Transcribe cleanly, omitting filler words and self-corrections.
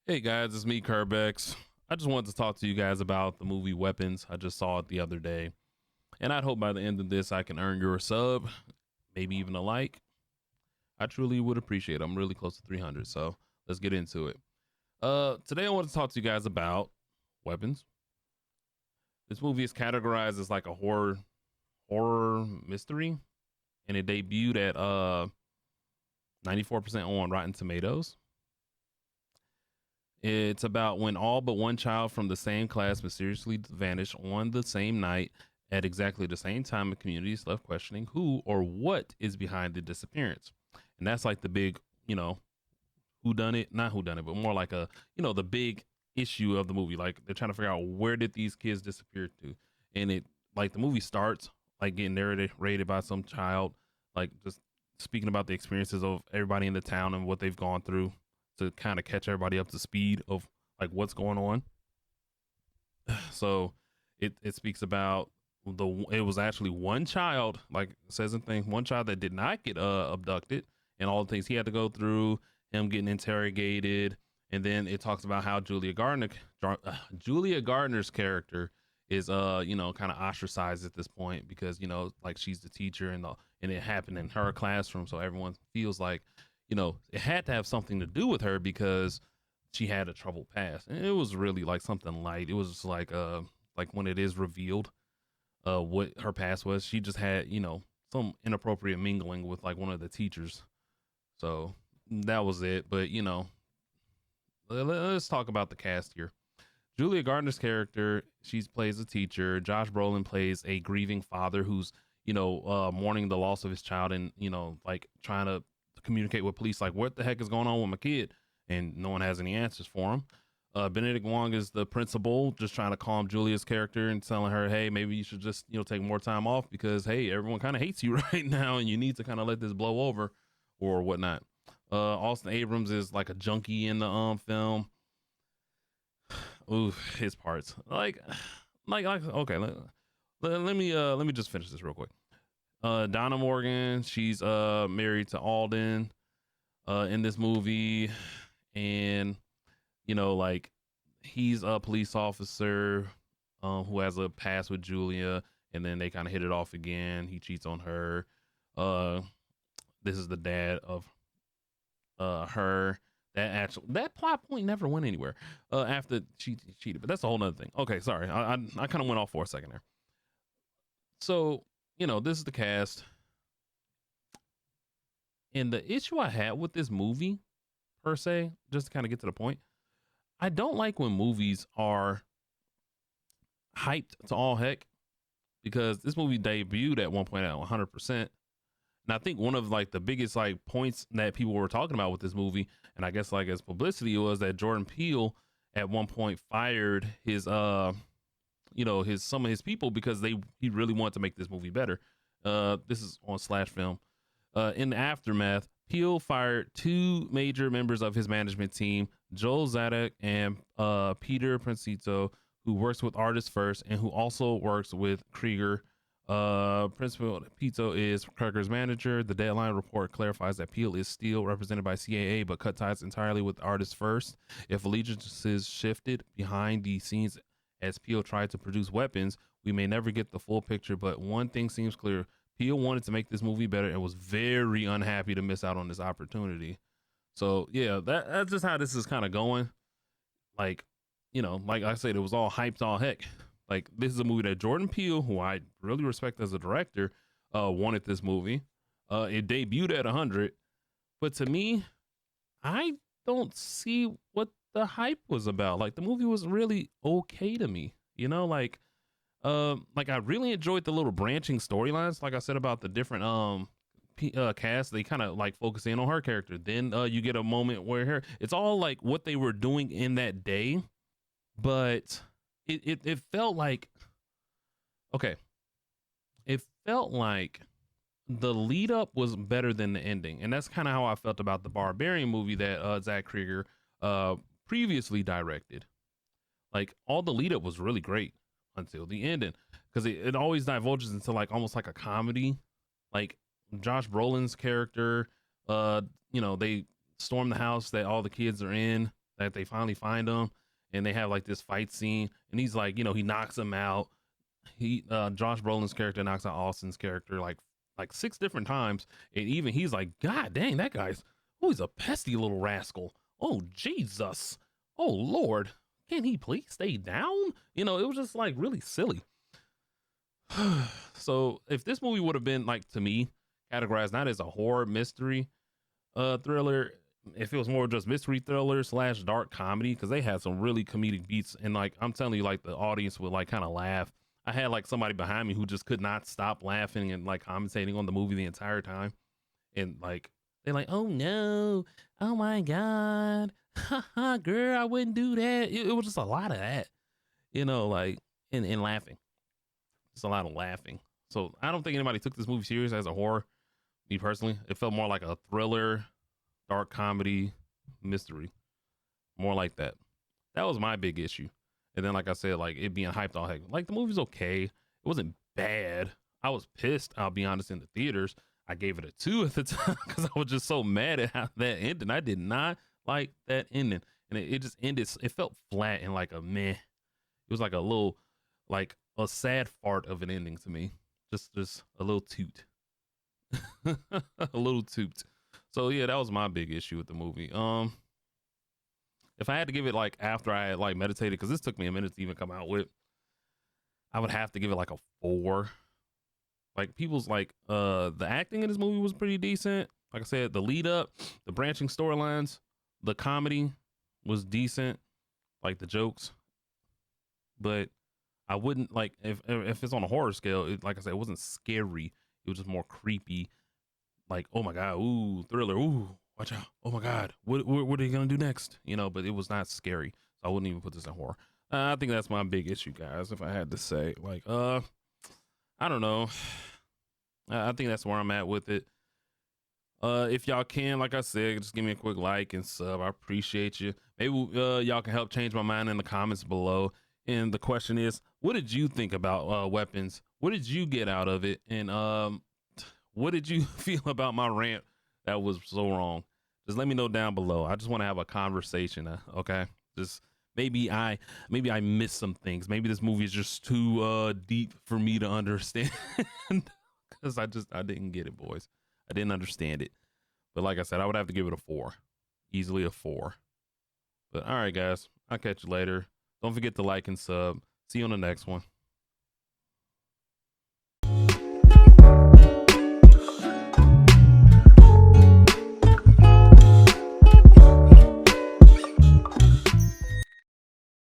Hey guys, it's me, Kerbex. I just wanted to talk to you guys about the movie Weapons. I just saw it the other day, and I'd hope by the end of this I can earn your sub, maybe even a like. I truly would appreciate it. I'm really close to 300, so let's get into it. Today I want to talk to you guys about Weapons. This movie is categorized as like a horror mystery, and it debuted at 94% on Rotten Tomatoes. It's about when all but one child from the same class mysteriously vanished on the same night at exactly the same time. The community is left questioning who or what is behind the disappearance. And that's like the big, who done it, not who done it, but more like the big issue of the movie. Like they're trying to figure out where did these kids disappear to. And it like the movie starts like getting narrated by some child, like just speaking about the experiences of everybody in the town and what they've gone through to kind of catch everybody up to speed of like what's going on. So it speaks about it was actually one child, like it says in thing, one child that did not get abducted and all the things he had to go through, him getting interrogated, and then it talks about how Julia Gardner's character is kind of ostracized at this point because like she's the teacher and it happened in her classroom, so everyone feels like it had to have something to do with her because she had a troubled past. And it was really like something light. It was just like when it is revealed what her past was, she just had, some inappropriate mingling with like one of the teachers. So that was it. But let's talk about the cast here. Julia Gardner's character, she plays a teacher. Josh Brolin plays a grieving father who's, mourning the loss of his child and, like trying to communicate with police like what the heck is going on with my kid, and no one has any answers for him. Benedict Wong is the principal, just trying to calm Julia's character and telling her, hey, maybe you should just take more time off because hey, everyone kind of hates you right now and you need to kind of let this blow over or whatnot. Austin Abrams is like a junkie in the film. Ooh, his parts like okay, let me just finish this real quick. Donna Morgan, she's married to Alden in this movie, and like he's a police officer who has a past with Julia, and then they kind of hit it off again. He cheats on her. Uh, this is the dad of her. That plot point never went anywhere after she cheated, but that's a whole nother thing. Okay, sorry, I kind of went off for a second there. So this is the cast. And the issue I had with this movie, per se, just to kind of get to the point, I don't like when movies are hyped to all heck because this movie debuted at one point at 100%. And I think one of like the biggest like points that people were talking about with this movie, and I guess like as publicity, was that Jordan Peele at one point fired his his some of his people because he really wanted to make this movie better. This is on Slash Film. In the aftermath, Peele fired two major members of his management team, Joel Zadok and Peter Princito, who works with Artists First and who also works with Krieger. Principal Pito is Krieger's manager. The Deadline report clarifies that Peele is still represented by CAA, but cut ties entirely with Artists First. If allegiances shifted behind the scenes as Peele tried to produce Weapons, we may never get the full picture, but one thing seems clear. Peele wanted to make this movie better and was very unhappy to miss out on this opportunity. So yeah, that's just how this is kind of going. Like, like I said, it was all hyped all heck. Like this is a movie that Jordan Peele, who I really respect as a director, wanted this movie. It debuted at 100, but to me, I don't see what the hype was about. Like the movie was really okay to me. Like I really enjoyed the little branching storylines. Like I said about the different cast, they kind of like focus in on her character. Then you get a moment where it's all like what they were doing in that day, but it felt like okay, it felt like the lead up was better than the ending, and that's kind of how I felt about the Barbarian movie that Zach Krieger previously directed. Like all the lead up was really great until the ending because it always divulges into like almost like a comedy. Like Josh Brolin's character, they storm the house that all the kids are in, that they finally find him, and they have like this fight scene, and he's like, he knocks him out. Josh Brolin's character knocks out Austin's character like 6 different times, and even he's like, God dang, that guy's he's a pesky little rascal. Oh Jesus, oh Lord, can he please stay down? It was just like really silly. So if this movie would have been, like, to me, categorized not as a horror mystery thriller, if it was more just mystery thriller / dark comedy, because they had some really comedic beats, and like I'm telling you, like the audience would like kind of laugh. I had like somebody behind me who just could not stop laughing and like commentating on the movie the entire time, and like they're like, oh no, oh my god, haha, girl, I wouldn't do that. It was just a lot of that, like, and laughing. Just a lot of laughing. So I don't think anybody took this movie serious as a horror. Me personally, it felt more like a thriller, dark comedy, mystery, more like that. That was my big issue. And then, like I said, like it being hyped all heck. Like the movie's okay. It wasn't bad. I was pissed. I'll be honest. In the theaters, I gave it a 2 at the time because I was just so mad at how that ended. I did not like that ending, and it just ended. It felt flat and like a meh. It was like a little, like a sad fart of an ending to me. Just a little toot. A little toot. So yeah, that was my big issue with the movie. If I had to give it like after I had like meditated, because this took me a minute to even come out with, I would have to give it like a 4. Like people's like the acting in this movie was pretty decent. Like I said, the lead up, the branching storylines, the comedy was decent, like the jokes. But I wouldn't like if it's on a horror scale, like I said, it wasn't scary. It was just more creepy. Like, oh my god, ooh, thriller, ooh, watch out, oh my god, what are you gonna do next? But it was not scary, so I wouldn't even put this in horror. I think that's my big issue, guys. If I had to say, like, I don't know. I think that's where I'm at with it. If y'all can, like I said, just give me a quick like and sub. I appreciate you. Maybe y'all can help change my mind in the comments below. And the question is, what did you think about weapons? What did you get out of it? And what did you feel about my rant that was so wrong? Just let me know down below. I just want to have a conversation. Okay, just maybe I missed some things. Maybe this movie is just too deep for me to understand because I didn't get it, boys. I didn't understand it. But like I said, I would have to give it a 4, easily a 4. But all right, guys, I'll catch you later. Don't forget to like and sub. See you on the next one.